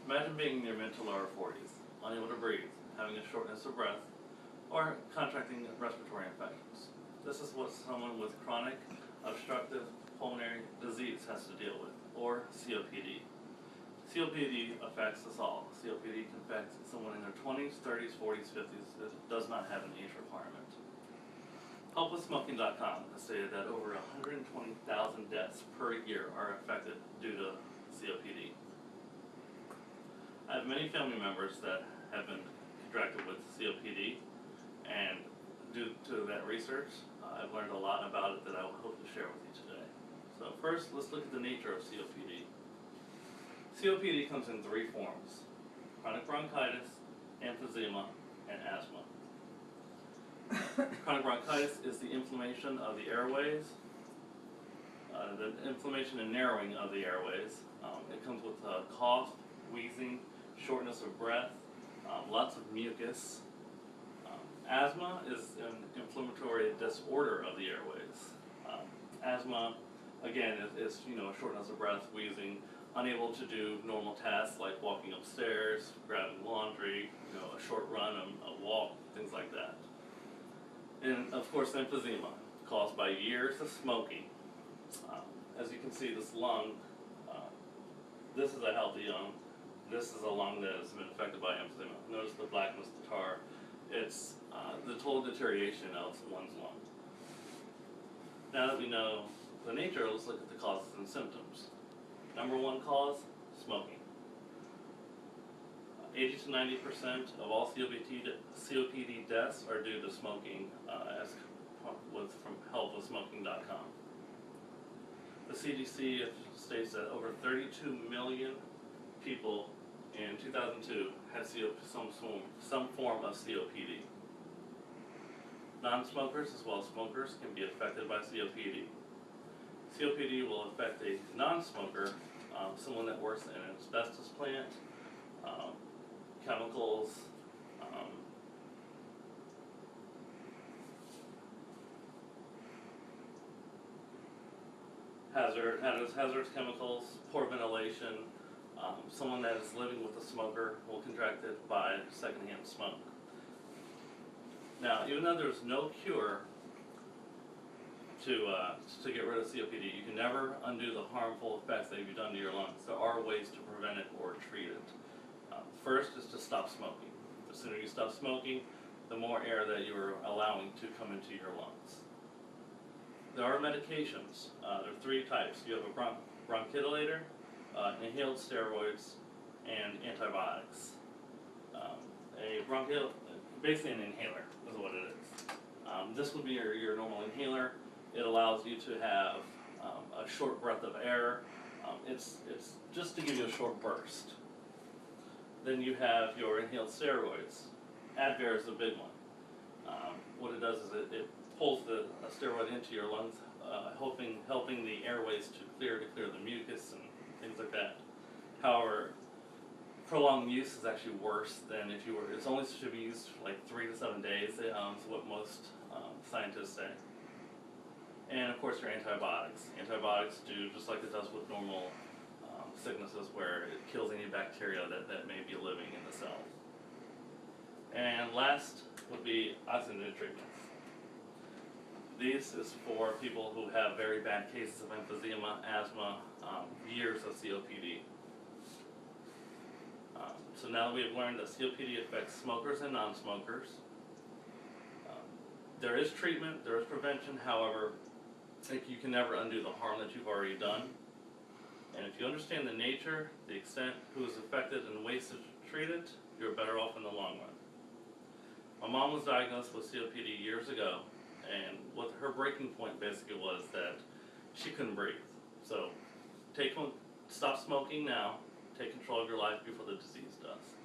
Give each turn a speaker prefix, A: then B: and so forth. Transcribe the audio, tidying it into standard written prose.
A: Imagine being in your mid to lower 40s, unable to breathe, having a shortness of breath, or contracting respiratory infections. This is what someone with chronic obstructive pulmonary disease has to deal with, or COPD. COPD affects us all. COPD can affect someone in their 20s, 30s, 40s, 50s. It does not have an age requirement. HelpWithSmoking.com has stated that over 120,000 deaths per year are affected due to COPD. I have many family members that have been contracted with COPD, and due to that research, I've learned a lot about it that I will hope to share with you today. So first, let's look at the nature of COPD. COPD comes in three forms: chronic bronchitis, emphysema, and asthma. Chronic bronchitis is the inflammation of the airways, the inflammation and narrowing of the airways. It comes with cough, wheezing, shortness of breath, lots of mucus. Asthma is an inflammatory disorder of the airways. Asthma, again, is shortness of breath, wheezing, unable to do normal tasks like walking upstairs, grabbing laundry, a short run, a walk, things like that. And of course, emphysema, caused by years of smoking. As you can see, this lung, this is a healthy lung. This is a lung that has been affected by emphysema. Notice the blackness, the tar. It's the total deterioration of one's lung. Now that we know the nature, let's look at the causes and symptoms. Number one cause, smoking. 80 to 90% of all COPD deaths are due to smoking, as was from HelpWithSmoking.com. The CDC states that over 32 million people in 2002 had some form of COPD. Non-smokers as well as smokers can be affected by COPD. COPD will affect a non-smoker, someone that works in an asbestos plant, chemicals, hazardous chemicals, poor ventilation. Someone that is living with a smoker will contract it by secondhand smoke. Now, even though there's no cure to get rid of COPD, you can never undo the harmful effects that you've done to your lungs. There are ways to prevent it or treat it. First is to stop smoking. The sooner you stop smoking, the more air that you're allowing to come into your lungs. There are medications. There are three types. You have a bronchodilator, inhaled steroids, and antibiotics. Basically an inhaler is what it is. This would be your normal inhaler. It allows you to have a short breath of air. It's just to give you a short burst. Then you have your inhaled steroids. Advair is the big one. What it does is it pulls the steroid into your lungs, helping the airways to clear the mucus and things like that. However, prolonged use is actually worse than if you were. It's only should be used for like 3 to 7 days. Is what most scientists say. And of course, your antibiotics. Antibiotics do just like it does with normal sicknesses, where it kills any bacteria that may be living in the cell. And last would be oxygen treatments. This is for people who have very bad cases of emphysema, asthma, years of COPD. So now that we have learned that COPD affects smokers and non-smokers, there is treatment, there is prevention. However, you can never undo the harm that you've already done. And if you understand the nature, the extent, who is affected, and ways to treat it, you're better off in the long run. My mom was diagnosed with COPD years ago, and what her breaking point basically was that she couldn't breathe. So stop smoking now, take control of your life before the disease does.